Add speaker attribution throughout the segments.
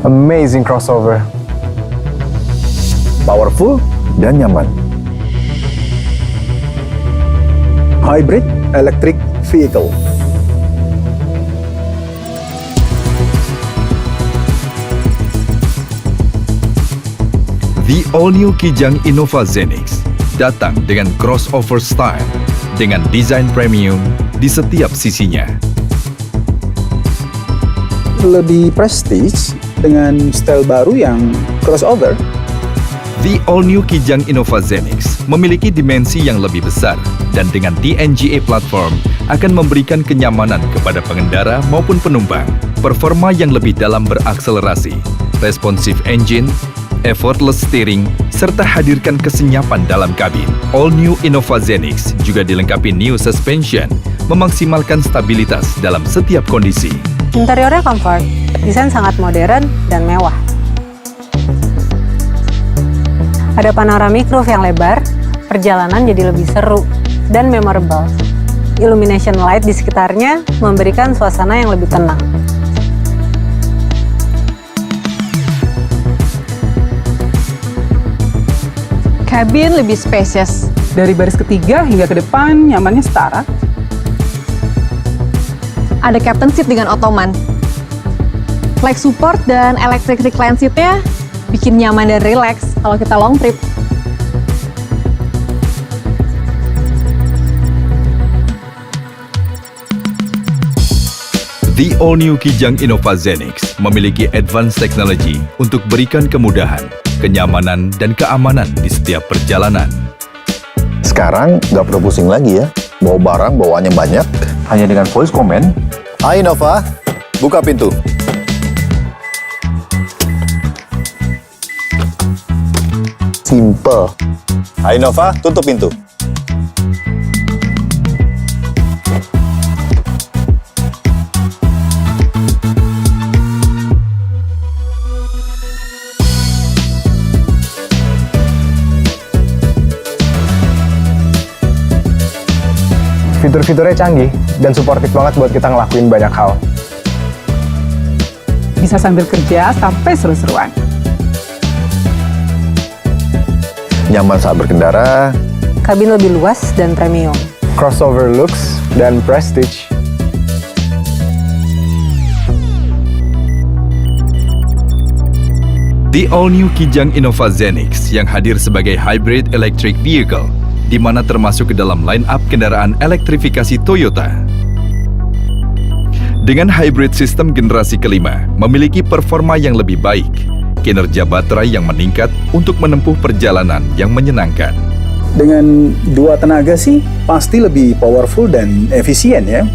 Speaker 1: Amazing crossover.
Speaker 2: Powerful dan nyaman. Hybrid electric vehicle.
Speaker 3: The all-new Kijang Innova Zenix datang dengan crossover style dengan desain premium di setiap sisinya.
Speaker 2: Lebih prestige dengan style baru yang crossover.
Speaker 3: The all-new Kijang Innova Zenix memiliki dimensi yang lebih besar dan dengan TNGA platform akan memberikan kenyamanan kepada pengendara maupun penumpang. Performa yang lebih dalam berakselerasi, responsive engine, effortless steering, serta hadirkan kesenyapan dalam kabin. All-new Innova Zenix juga dilengkapi new suspension, memaksimalkan stabilitas dalam setiap kondisi.
Speaker 4: Interiornya comfort, desain sangat modern dan mewah. Ada panoramic roof yang lebar, perjalanan jadi lebih seru dan memorable. Illumination light di sekitarnya memberikan suasana yang lebih tenang.
Speaker 5: Kabin lebih spacious. Dari baris ketiga hingga ke depan, nyamannya setara.
Speaker 6: Ada captain seat dengan ottoman. Flex support dan electric recline seat-nya bikin nyaman dan relax kalau kita long trip.
Speaker 3: The all-new Kijang Innova Zenix memiliki advanced technology untuk berikan kemudahan, kenyamanan, dan keamanan di setiap perjalanan.
Speaker 2: Sekarang nggak perlu pusing lagi ya. Bawa barang bawaannya banyak. Hanya dengan voice command. Hai Innova, buka pintu. Simple. Hai Innova, tutup pintu.
Speaker 1: Fitur-fiturnya canggih dan suportif banget buat kita ngelakuin banyak hal.
Speaker 5: Bisa sambil kerja sampai seru-seruan.
Speaker 2: Nyaman saat berkendara.
Speaker 4: Kabin lebih luas dan premium.
Speaker 1: Crossover looks dan prestige.
Speaker 3: The all-new Kijang Innova Zenix yang hadir sebagai hybrid electric vehicle, di mana termasuk ke dalam line-up kendaraan elektrifikasi Toyota. Dengan hybrid sistem generasi kelima, memiliki performa yang lebih baik, kinerja baterai yang meningkat untuk menempuh perjalanan yang menyenangkan.
Speaker 2: Dengan dua tenaga sih, pasti lebih powerful dan efisien ya.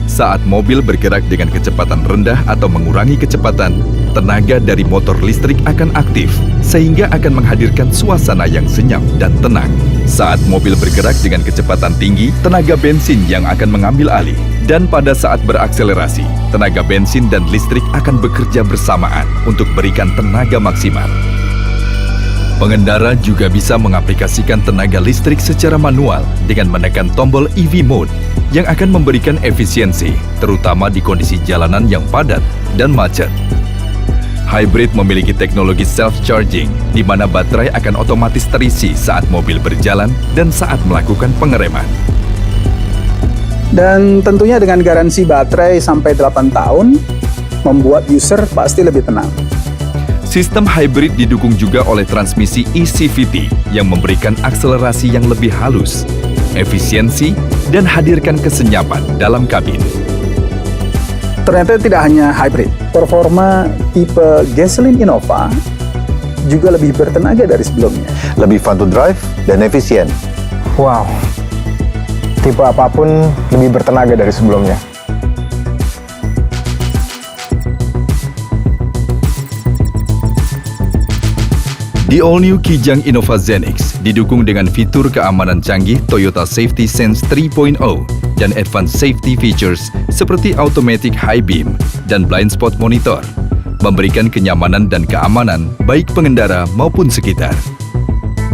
Speaker 3: Saat mobil bergerak dengan kecepatan rendah atau mengurangi kecepatan, tenaga dari motor listrik akan aktif, sehingga akan menghadirkan suasana yang senyap dan tenang. Saat mobil bergerak dengan kecepatan tinggi, tenaga bensin yang akan mengambil alih. Dan pada saat berakselerasi, tenaga bensin dan listrik akan bekerja bersamaan untuk berikan tenaga maksimal. Pengendara juga bisa mengaplikasikan tenaga listrik secara manual dengan menekan tombol EV Mode yang akan memberikan efisiensi, terutama di kondisi jalanan yang padat dan macet. Hybrid memiliki teknologi self-charging, di mana baterai akan otomatis terisi saat mobil berjalan dan saat melakukan pengereman.
Speaker 2: Dan tentunya dengan garansi baterai sampai 8 tahun, membuat user pasti lebih tenang.
Speaker 3: Sistem hybrid didukung juga oleh transmisi eCVT yang memberikan akselerasi yang lebih halus, efisiensi, dan hadirkan kesenyapan dalam kabin.
Speaker 2: Ternyata tidak hanya hybrid, performa tipe gasoline Innova juga lebih bertenaga dari sebelumnya. Lebih fun to drive dan efisien.
Speaker 1: Wow, tipe apapun lebih bertenaga dari sebelumnya.
Speaker 3: The all-new Kijang Innova Zenix didukung dengan fitur keamanan canggih Toyota Safety Sense 3.0 dan advanced safety features seperti automatic high beam dan blind spot monitor, memberikan kenyamanan dan keamanan baik pengendara maupun sekitar.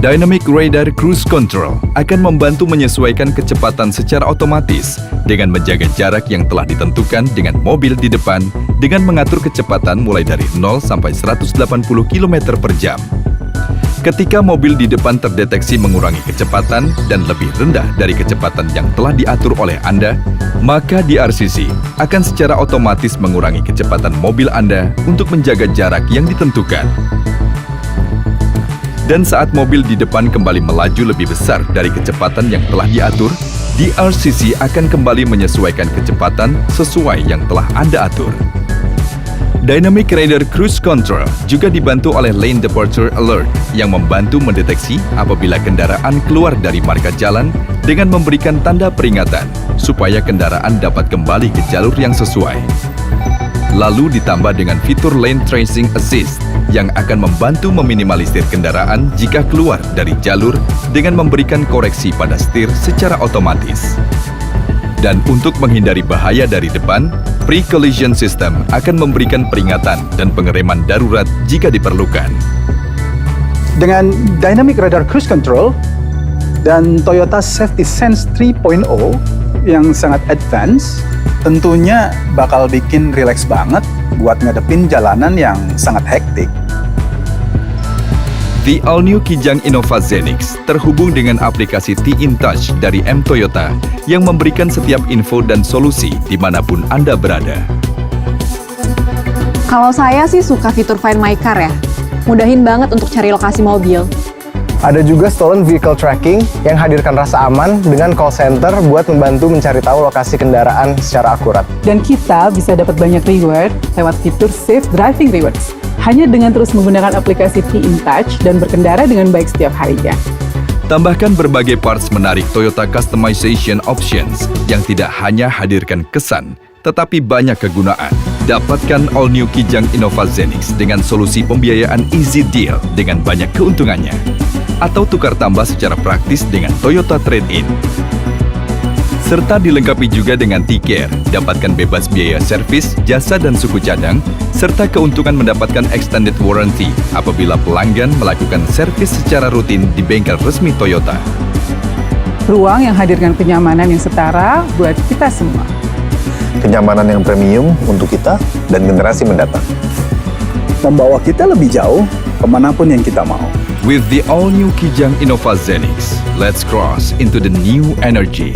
Speaker 3: Dynamic Radar Cruise Control akan membantu menyesuaikan kecepatan secara otomatis dengan menjaga jarak yang telah ditentukan dengan mobil di depan dengan mengatur kecepatan mulai dari 0 sampai 180 km per jam. Ketika mobil di depan terdeteksi mengurangi kecepatan dan lebih rendah dari kecepatan yang telah diatur oleh Anda, maka DRCC akan secara otomatis mengurangi kecepatan mobil Anda untuk menjaga jarak yang ditentukan. Dan saat mobil di depan kembali melaju lebih besar dari kecepatan yang telah diatur, DRCC akan kembali menyesuaikan kecepatan sesuai yang telah Anda atur. Dynamic Radar Cruise Control juga dibantu oleh Lane Departure Alert yang membantu mendeteksi apabila kendaraan keluar dari marka jalan dengan memberikan tanda peringatan supaya kendaraan dapat kembali ke jalur yang sesuai. Lalu ditambah dengan fitur Lane Tracing Assist yang akan membantu meminimalisir kendaraan jika keluar dari jalur dengan memberikan koreksi pada setir secara otomatis. Dan untuk menghindari bahaya dari depan, Pre-Collision System akan memberikan peringatan dan pengereman darurat jika diperlukan.
Speaker 2: Dengan Dynamic Radar Cruise Control dan Toyota Safety Sense 3.0 yang sangat advance, tentunya bakal bikin rileks banget buat ngadepin jalanan yang sangat hektik.
Speaker 3: The all-new Kijang Innova Zenix terhubung dengan aplikasi T-InTouch dari M Toyota yang memberikan setiap info dan solusi dimanapun Anda berada.
Speaker 6: Kalau saya sih suka fitur Find My Car ya. Mudahin banget untuk cari lokasi mobil.
Speaker 1: Ada juga Stolen Vehicle Tracking yang hadirkan rasa aman dengan call center buat membantu mencari tahu lokasi kendaraan secara akurat.
Speaker 5: Dan kita bisa dapat banyak reward lewat fitur Safe Driving Rewards. Hanya dengan terus menggunakan aplikasi T-InTouch dan berkendara dengan baik setiap harinya.
Speaker 3: Tambahkan berbagai parts menarik Toyota Customization Options yang tidak hanya hadirkan kesan, tetapi banyak kegunaan. Dapatkan All New Kijang Innova Zenix dengan solusi pembiayaan Easy Deal dengan banyak keuntungannya. Atau tukar tambah secara praktis dengan Toyota Trade-in. Serta dilengkapi juga dengan T-Care, dapatkan bebas biaya servis, jasa dan suku cadang, serta keuntungan mendapatkan extended warranty apabila pelanggan melakukan servis secara rutin di bengkel resmi Toyota.
Speaker 5: Ruang yang hadirkan kenyamanan yang setara buat kita semua.
Speaker 2: Kenyamanan yang premium untuk kita dan generasi mendatang. Membawa kita lebih jauh kemanapun yang kita mau.
Speaker 3: With the all-new Kijang Innova Zenix, let's cross into the new energy.